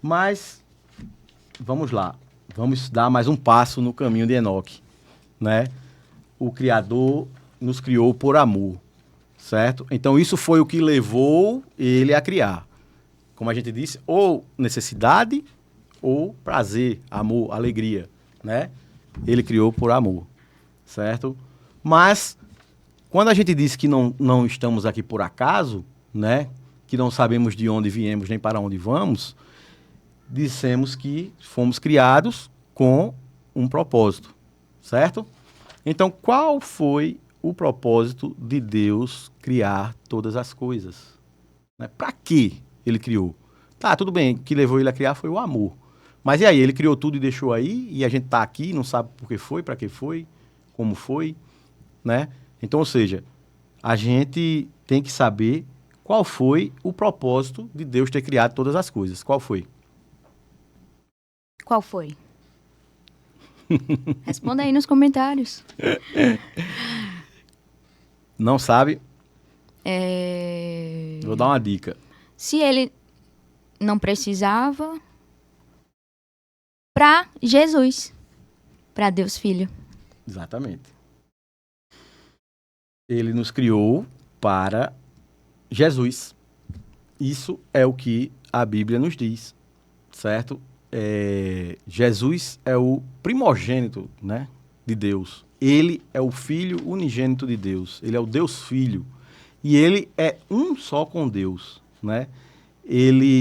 Mas, vamos lá. Vamos dar mais um passo no caminho de Enoque, né? O Criador nos criou por amor, certo? Então, isso foi o que levou ele a criar. Como a gente disse, ou necessidade, ou prazer, amor, alegria, né? Ele criou por amor, certo? Mas, quando a gente diz que não estamos aqui por acaso, né? Que não sabemos de onde viemos nem para onde vamos, dissemos que fomos criados com um propósito, certo? Então, qual foi o propósito de Deus criar todas as coisas? Né? Para que ele criou? Tá, tudo bem, o que levou ele a criar foi o amor. Mas e aí, ele criou tudo e deixou aí, e a gente tá aqui, não sabe por que foi, para que foi, como foi, né? Então, ou seja, a gente tem que saber qual foi o propósito de Deus ter criado todas as coisas. Qual foi? Qual foi? Responda aí nos comentários. Não sabe? Vou dar uma dica. Se ele não precisava, para Jesus, para Deus Filho. Exatamente. Ele nos criou para Jesus. Isso é o que a Bíblia nos diz, certo? Jesus é o primogênito, né, de Deus. Ele é o Filho unigênito de Deus. Ele é o Deus Filho. E ele é um só com Deus, né?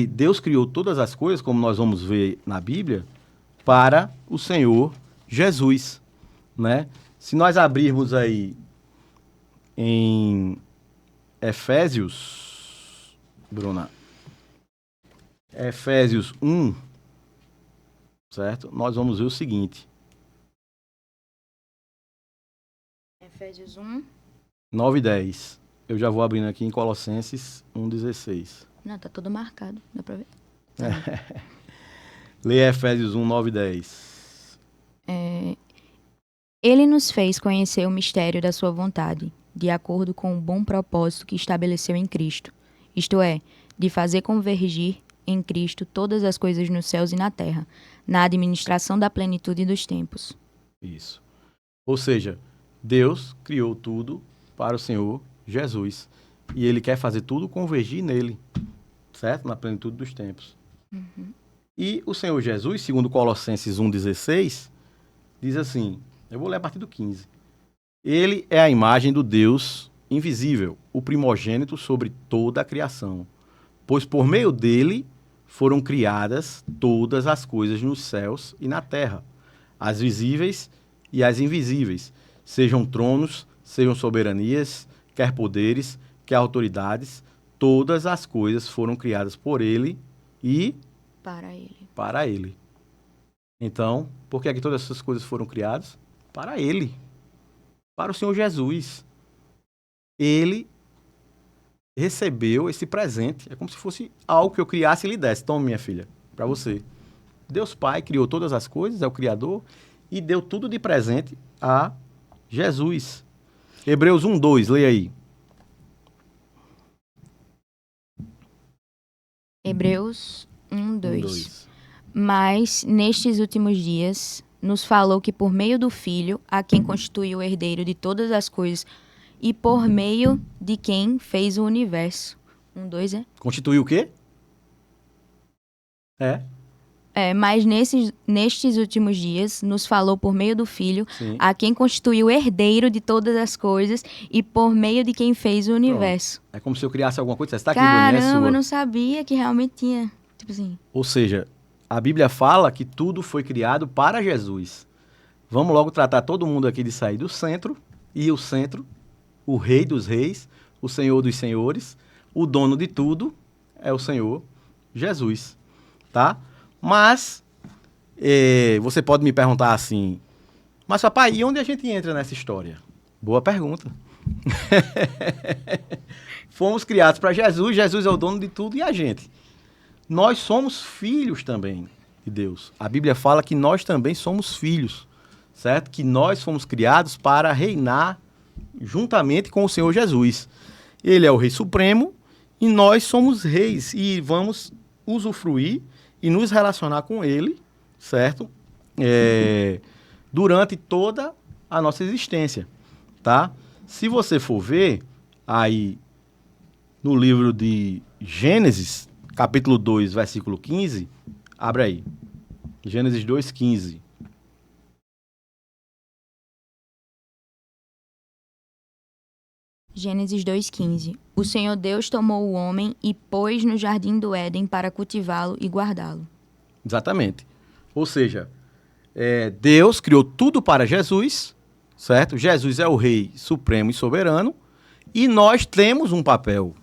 Deus criou todas as coisas, como nós vamos ver na Bíblia, para o Senhor Jesus, né? Se nós abrirmos aí em Efésios, Bruna, Efésios 1, certo? Nós vamos ver o seguinte. Efésios 1. 9 e 10. Eu já vou abrindo aqui em Colossenses 1,16. Não, tá todo marcado, dá pra ver. Leia Efésios 1, 9 e 10. Ele nos fez conhecer o mistério da sua vontade, de acordo com o bom propósito que estabeleceu em Cristo, isto é, de fazer convergir em Cristo todas as coisas nos céus e na terra, na administração da plenitude dos tempos. Isso. Ou seja, Deus criou tudo para o Senhor Jesus. E ele quer fazer tudo convergir nele, certo? Na plenitude dos tempos. Uhum. E o Senhor Jesus, segundo Colossenses 1,16, diz assim, eu vou ler a partir do 15. Ele é a imagem do Deus invisível, o primogênito sobre toda a criação. Pois por meio dele foram criadas todas as coisas nos céus e na terra, as visíveis e as invisíveis, sejam tronos, sejam soberanias, quer poderes, quer autoridades, todas as coisas foram criadas por ele e para ele. Então, por que é que todas essas coisas foram criadas? Para ele, para o Senhor Jesus. Ele recebeu esse presente. É como se fosse algo que eu criasse e lhe desse. Toma, minha filha, para você. Deus Pai criou todas as coisas, é o Criador, e deu tudo de presente a Jesus. Hebreus 1:2, leia aí. Hebreus 1:2. Mas, nestes últimos dias, nos falou que por meio do Filho, a quem constituiu o herdeiro de todas as coisas, e por meio de quem fez o universo. 1:2, é? Constituiu o quê? Mas nestes últimos dias, nos falou por meio do Filho, Sim. a quem constituiu o herdeiro de todas as coisas e por meio de quem fez o universo. Pronto. É como se eu criasse alguma coisa. Você está aqui, Bruninha, é Caramba, sua. eu não sabia que realmente tinha. Tipo assim. Ou seja, a Bíblia fala que tudo foi criado para Jesus. Vamos logo tratar todo mundo aqui de sair do centro. E o centro, o Rei dos Reis, o Senhor dos Senhores, o dono de tudo é o Senhor Jesus, tá? Mas, você pode me perguntar assim, mas papai, e onde a gente entra nessa história? Boa pergunta. Fomos criados para Jesus, Jesus é o dono de tudo e a gente. Nós somos filhos também de Deus. A Bíblia fala que nós também somos filhos, certo? Que nós fomos criados para reinar juntamente com o Senhor Jesus. Ele é o Rei Supremo e nós somos reis e vamos usufruir e nos relacionar com ele, certo? Durante toda a nossa existência, tá? Se você for ver aí no livro de Gênesis, capítulo 2, versículo 15, abre aí. Gênesis 2:15. Gênesis 2:15. O Senhor Deus tomou o homem e pôs no jardim do Éden para cultivá-lo e guardá-lo. Exatamente. Ou seja, Deus criou tudo para Jesus, certo? Jesus é o Rei Supremo e Soberano, e nós temos um papel.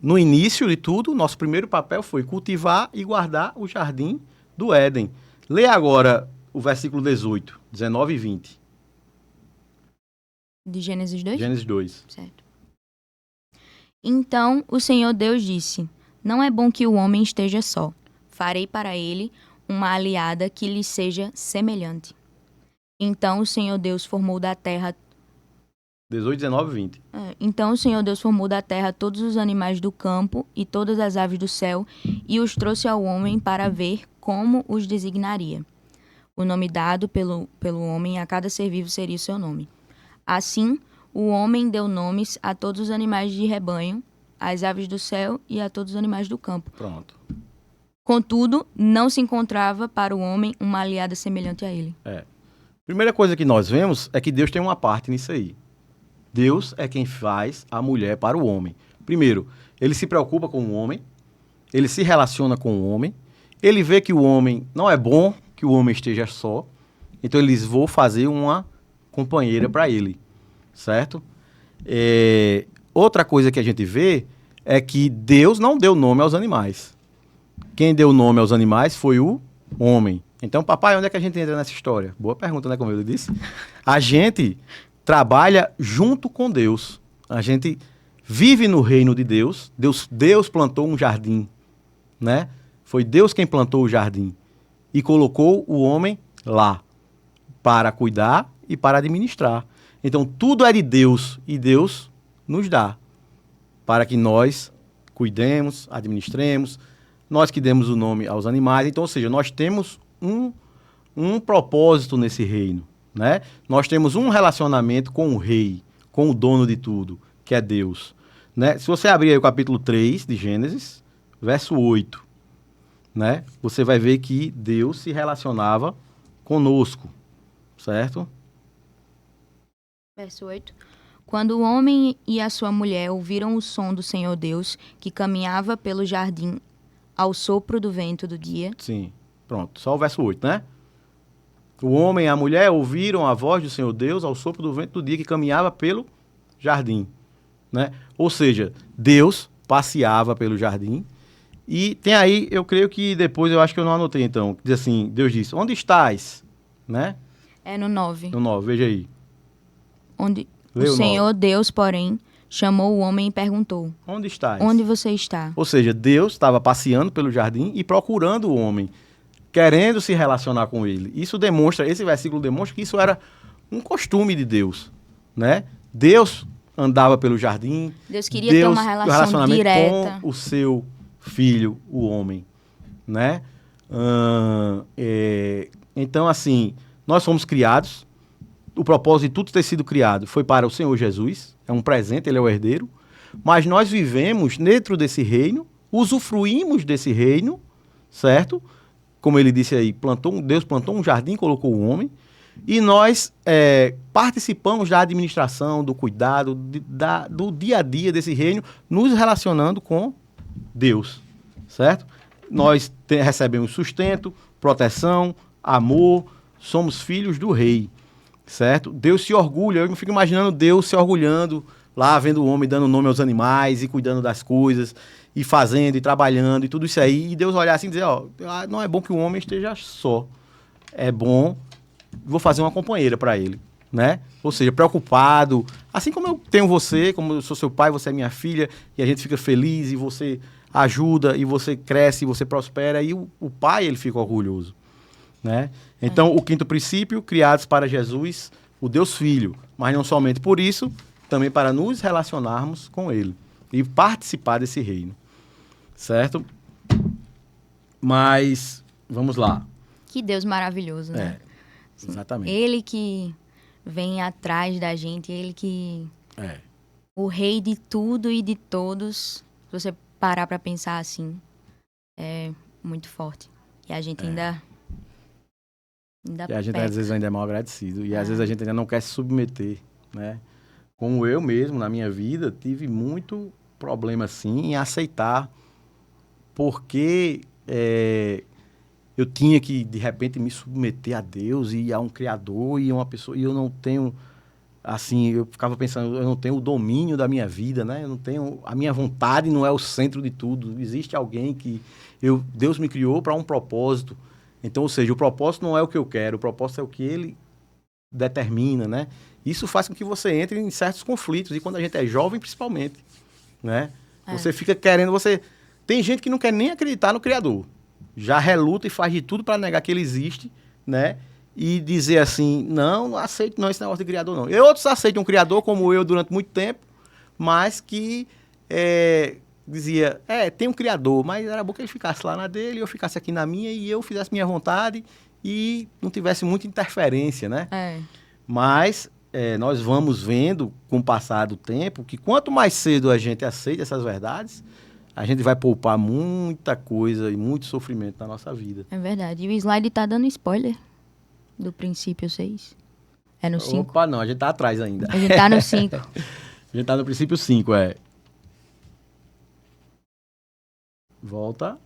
No início de tudo, nosso primeiro papel foi cultivar e guardar o jardim do Éden. Lê agora o versículo 18, 19 e 20. De Gênesis 2? Gênesis 2. Certo. Então o Senhor Deus disse: Não é bom que o homem esteja só. Farei para ele uma aliada que lhe seja semelhante. Então o Senhor Deus formou da terra 18, 19 e 20. Então o Senhor Deus formou da terra todos os animais do campo e todas as aves do céu e os trouxe ao homem para ver como os designaria. O nome dado pelo homem a cada ser vivo seria o seu nome. Assim, o homem deu nomes a todos os animais de rebanho, às aves do céu e a todos os animais do campo. Pronto. Contudo, não se encontrava para o homem uma aliada semelhante a ele. Primeira coisa que nós vemos é que Deus tem uma parte nisso aí. Deus é quem faz a mulher para o homem. Primeiro, ele se preocupa com o homem, ele se relaciona com o homem, ele vê que o homem não é bom que o homem esteja só, então ele diz, vou fazer uma companheira para ele, certo? Outra coisa que a gente vê é que Deus não deu nome aos animais. Quem deu nome aos animais foi o homem. Então, papai, onde é que a gente entra nessa história? Boa pergunta, né, como eu disse? A gente trabalha junto com Deus. A gente vive no reino de Deus. Deus plantou um jardim, né? Foi Deus quem plantou o jardim e colocou o homem lá para cuidar e para administrar. Então, tudo é de Deus e Deus nos dá para que nós cuidemos, administremos, nós que demos o nome aos animais. Então, ou seja, nós temos um propósito nesse reino, né? Nós temos um relacionamento com o rei, com o dono de tudo, que é Deus, né? Se você abrir aí o capítulo 3 de Gênesis, verso 8, né? Você vai ver que Deus se relacionava conosco, certo? Verso 8. Quando o homem e a sua mulher ouviram o som do Senhor Deus, que caminhava pelo jardim ao sopro do vento do dia. Sim, pronto, só o verso 8, né? O homem e a mulher ouviram a voz do Senhor Deus ao sopro do vento do dia que caminhava pelo jardim, né? Ou seja, Deus passeava pelo jardim. E tem aí, eu creio que depois, eu acho que eu não anotei então, diz assim, Deus disse, onde estás? Né? É no 9. No 9, veja aí. Onde Lê o o Senhor 9. Deus, porém, chamou o homem e perguntou: Onde estás? Onde você está? Ou seja, Deus estava passeando pelo jardim e procurando o homem, querendo se relacionar com ele. Isso demonstra, esse versículo demonstra que isso era um costume de Deus, né? Deus andava pelo jardim. Deus queria ter uma relação relacionamento direta com o seu filho, o homem, né? Então, assim, nós fomos criados. O propósito de tudo ter sido criado foi para o Senhor Jesus. É um presente, ele é o herdeiro. Mas nós vivemos dentro desse reino, usufruímos desse reino, certo? Como ele disse aí, Deus plantou um jardim, colocou o homem. E nós participamos da administração, do cuidado, do dia a dia desse reino, nos relacionando com Deus, certo? Nós recebemos sustento, proteção, amor, somos filhos do rei, certo? Deus se orgulha, eu me fico imaginando Deus se orgulhando, lá vendo o homem dando nome aos animais e cuidando das coisas, e fazendo, e trabalhando, e tudo isso aí, e Deus olhar assim e dizer, ó, não é bom que o homem esteja só, é bom, vou fazer uma companheira para ele, né? Ou seja, preocupado, assim como eu tenho você, como eu sou seu pai, você é minha filha, e a gente fica feliz, e você ajuda, e você cresce, e você prospera, e o pai, ele fica orgulhoso, né? Então, o quinto princípio, criados para Jesus, o Deus Filho, mas não somente por isso, também para nos relacionarmos com ele e participar desse reino, certo? Mas, vamos lá. Que Deus maravilhoso, né? Exatamente. Ele que vem atrás da gente, ele que... O rei de tudo e de todos, se você parar para pensar assim, é muito forte. E a gente ainda E a gente, às vezes, ainda é mal agradecido. E, às vezes, a gente ainda não quer se submeter, né? Como eu mesmo, na minha vida, tive muito problema, assim, em aceitar porque eu tinha que, de repente, me submeter a Deus e a um Criador e a uma pessoa... E eu não tenho... Assim, eu ficava pensando, eu não tenho o domínio da minha vida, né? Eu não tenho... A minha vontade não é o centro de tudo. Existe alguém que... Deus me criou para um propósito. Então, ou seja, o propósito não é o que eu quero, o propósito é o que ele determina, né? Isso faz com que você entre em certos conflitos. E quando a gente é jovem, principalmente, né? Você fica querendo... Tem gente que não quer nem acreditar no Criador. Já reluta e faz de tudo para negar que ele existe, né? E dizer assim, não aceito não esse negócio de Criador, não. E outros aceitam um Criador, como eu, durante muito tempo, mas que dizia, tem um Criador, mas era bom que ele ficasse lá na dele, eu ficasse aqui na minha, e eu fizesse minha vontade e não tivesse muita interferência, né? Mas nós vamos vendo, com o passar do tempo, que quanto mais cedo a gente aceita essas verdades, a gente vai poupar muita coisa e muito sofrimento na nossa vida. É verdade. E o slide tá dando spoiler do princípio 6. É no 5? Opa, não, a gente tá atrás ainda. A gente tá no 5. A gente tá no princípio 5, Volta.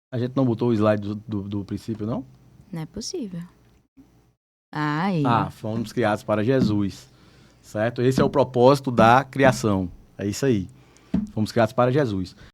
A gente não botou o slide do princípio, não? Não é possível. Fomos criados para Jesus. Certo? Esse é o propósito da criação. É isso aí. Fomos criados para Jesus.